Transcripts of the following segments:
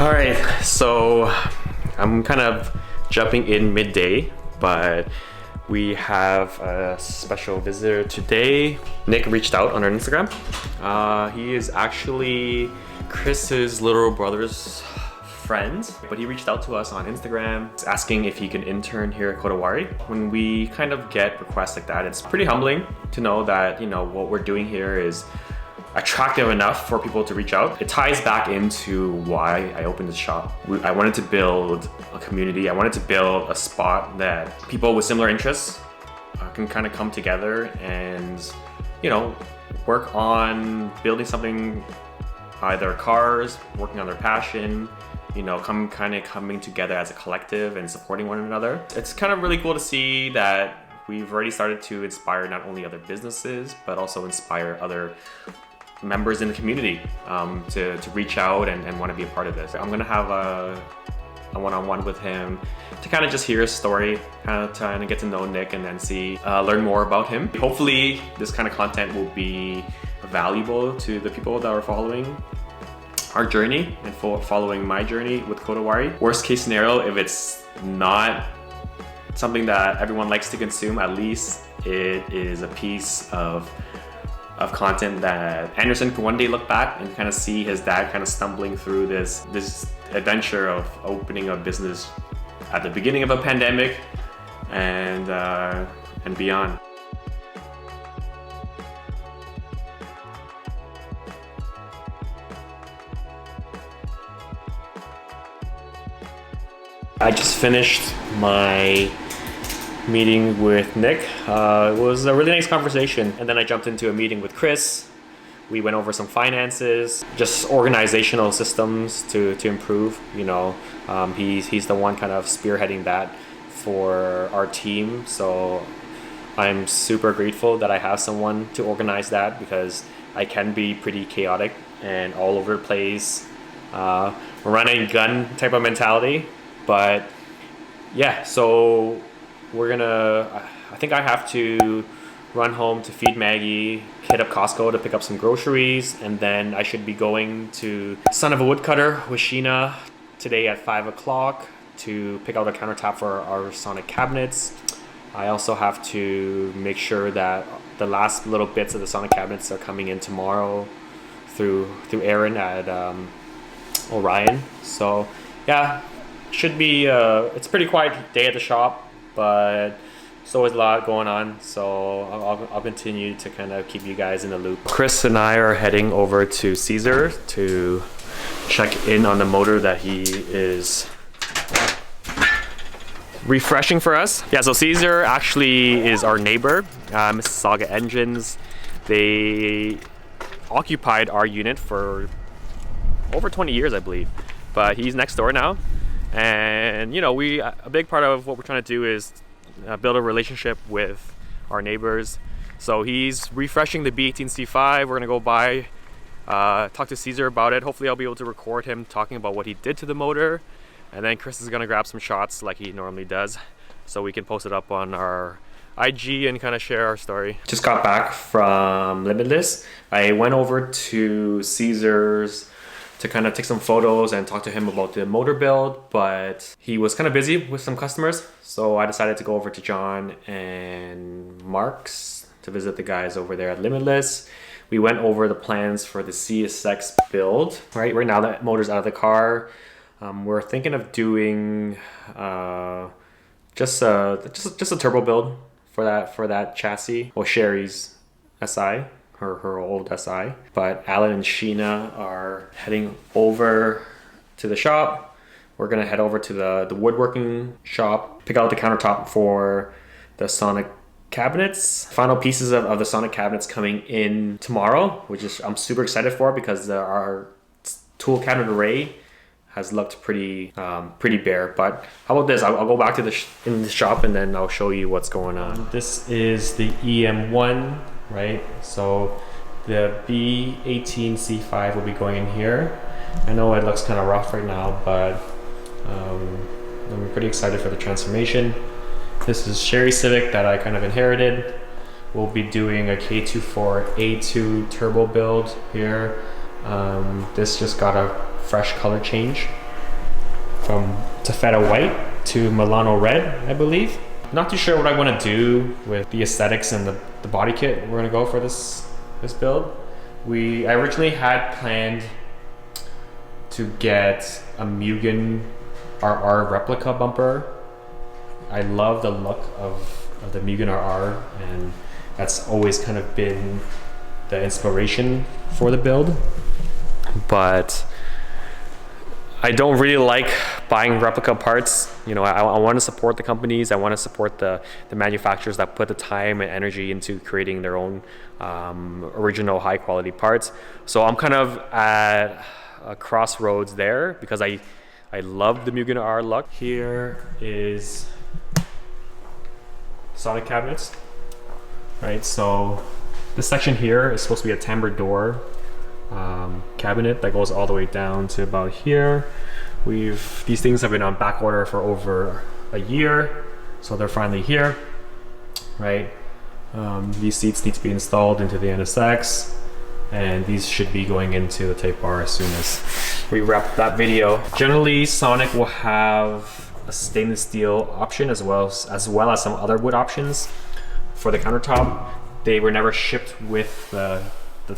All right, so I'm kind of jumping in midday, but we have a special visitor today. Nick reached out on our Instagram. He is actually Chris's little brother's friend, but he reached out to us on Instagram asking if he can intern here at Kodawari. When we kind of get requests like that, it's pretty humbling to know that, you know, what we're doing here is attractive enough for people to reach out. It ties back into why I opened the shop. I wanted to build a community. I wanted to build a spot that people with similar interests can kind of come together and, you know, work on building something, either cars, working on their passion, you know, coming together as a collective and supporting one another. It's kind of really cool to see that we've already started to inspire not only other businesses, but also inspire other members in the community to reach out and want to be a part of this. I'm gonna have a one-on-one with him to kind of just hear his story, kind of trying to get to know Nick and then learn more about him. Hopefully this kind of content will be valuable to the people that are following our journey and following my journey with Kodawari. Worst case scenario, if it's not something that everyone likes to consume, at least it is a piece of content that Anderson can one day look back and kind of see his dad kind of stumbling through this adventure of opening a business at the beginning of a pandemic and beyond. I just finished my meeting with Nick. It was a really nice conversation, and then I jumped into a meeting with Chris. We went over some finances, just organizational systems to improve. You know, he's the one kind of spearheading that for our team, so I'm super grateful that I have someone to organize that, because I can be pretty chaotic and all over the place, run and gun type of mentality. But yeah, so I think I have to run home to feed Maggie, hit up Costco to pick up some groceries, and then I should be going to Son of a Woodcutter with Sheena today at 5 o'clock to pick out a countertop for our Sonic cabinets. I also have to make sure that the last little bits of the Sonic cabinets are coming in tomorrow through Aaron at Orion. So yeah, should be it's a pretty quiet day at the shop, but there's always a lot going on, so I'll continue to kind of keep you guys in the loop. Chris and I are heading over to Caesar to check in on the motor that he is refreshing for us. Yeah, so Caesar actually is our neighbor, Mississauga Engines. They occupied our unit for over 20 years, I believe, but he's next door now. And you know, a big part of what we're trying to do is build a relationship with our neighbors. So he's refreshing the B18C5. We're gonna go by, talk to Caesar about it. Hopefully I'll be able to record him talking about what he did to the motor, and then Chris is gonna grab some shots like he normally does, so we can post it up on our IG and kind of share our story. Just got back from Limitless. I went over to Caesar's to kind of take some photos and talk to him about the motor build, but he was kind of busy with some customers, so I decided to go over to John and Mark's to visit the guys over there at Limitless. We went over the plans for the CSX build. Right now that motor's out of the car. We're thinking of doing just a turbo build for that chassis. Well, Sherry's SI. Her old SI, but Alan and Sheena are heading over to the shop. We're gonna head over to the woodworking shop, pick out the countertop for the Sonic cabinets. Final pieces of the Sonic cabinets coming in tomorrow, which is I'm super excited for, because our tool cabinet array has looked pretty bare. But how about this? I'll go back to in the shop and then I'll show you what's going on. This is the EM1. Right, so the B18C5 will be going in here. I know it looks kind of rough right now, but I'm pretty excited for the transformation. This is Sherry Civic that I kind of inherited. We'll be doing a K24A2 turbo build here. This just got a fresh color change. from taffeta white to Milano red, I believe. Not too sure what I want to do with the aesthetics and the body kit we're gonna go for this build. I originally had planned to get a Mugen RR replica bumper. I love the look of the Mugen RR, and that's always kind of been the inspiration for the build. But I don't really like buying replica parts. You know, I want to support the companies. I want to support the manufacturers that put the time and energy into creating their own original high quality parts. So I'm kind of at a crossroads there because I love the Mugen R look. Here is Sonic cabinets, right? So this section here is supposed to be a timbre door cabinet that goes all the way down to about here. These things have been on back order for over a year, so they're finally here, right? These seats need to be installed into the NSX, and these should be going into the tape bar as soon as we wrap that video. Generally, Sonic will have a stainless steel option as well as some other wood options for the countertop. They were never shipped with the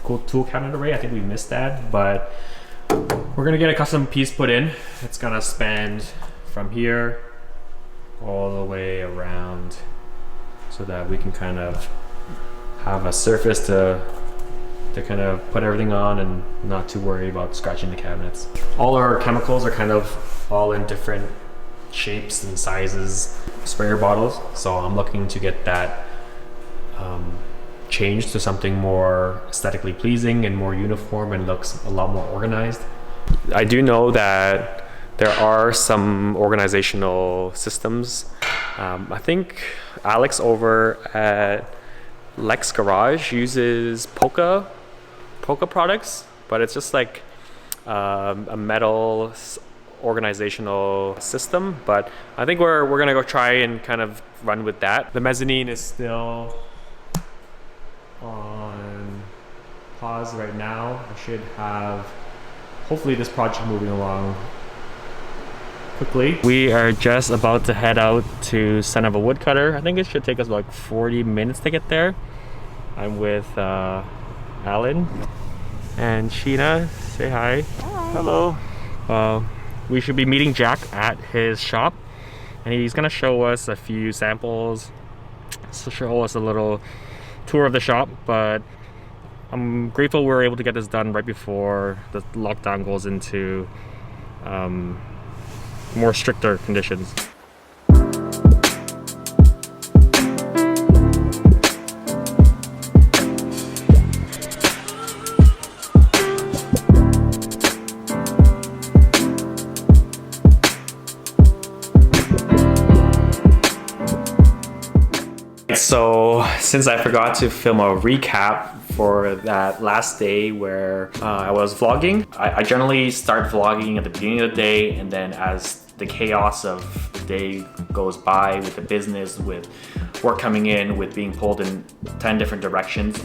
cool tool cabinet array. I think we missed that, but we're gonna get a custom piece put in. It's gonna span from here all the way around so that we can kind of have a surface to kind of put everything on and not too worry about scratching the cabinets. All our chemicals are kind of all in different shapes and sizes, sprayer bottles. So I'm looking to get that changed to something more aesthetically pleasing and more uniform and looks a lot more organized. I do know that there are some organizational systems. I think Alex over at Lex Garage uses Polka products, but it's just like a metal organizational system. But I think we're gonna go try and kind of run with that. The mezzanine is still on pause right now. I should have hopefully this project moving along quickly. We are just about to head out to Son of a Woodcutter. I think it should take us like 40 minutes to get there. I'm with Alan and Sheena. Say hi. Hi. Hello. We should be meeting Jack at his shop, and he's gonna show us a few samples, show us a little tour of the shop. But I'm grateful we were able to get this done right before the lockdown goes into more stricter conditions. So since I forgot to film a recap for that last day where I was vlogging, I generally start vlogging at the beginning of the day, and then as the chaos of the day goes by with the business, with work coming in, with being pulled in 10 different directions,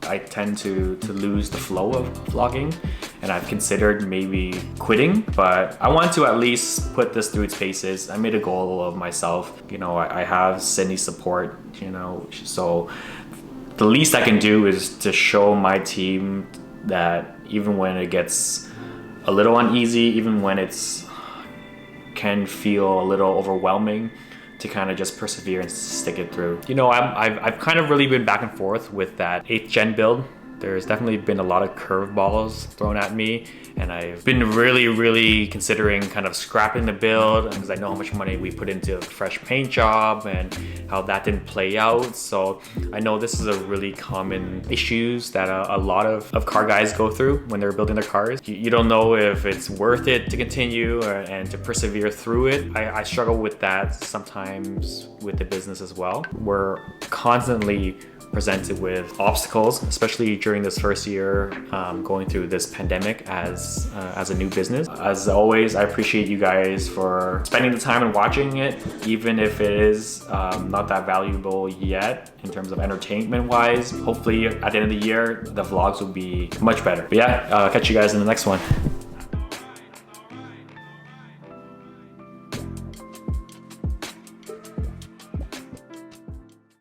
I tend to lose the flow of vlogging, and I've considered maybe quitting, but I want to at least put this through its paces. I made a goal of myself. You know, I have Cindy's support, you know, so the least I can do is to show my team that even when it gets a little uneasy, even when it's can feel a little overwhelming, to kind of just persevere and stick it through. You know, I've kind of really been back and forth with that 8th gen build. There's definitely been a lot of curveballs thrown at me, and I've been really considering kind of scrapping the build because I know how much money we put into a fresh paint job and how that didn't play out. So I know this is a really common issues that a lot of car guys go through when they're building their cars. You don't know if it's worth it to continue and to persevere through it. I struggle with that sometimes with the business as well. We're constantly presented with obstacles, especially during this first year going through this pandemic as a new business. As always, I appreciate you guys for spending the time and watching it, even if it is not that valuable yet in terms of entertainment wise. Hopefully at the end of the year, the vlogs will be much better. But yeah, catch you guys in the next one.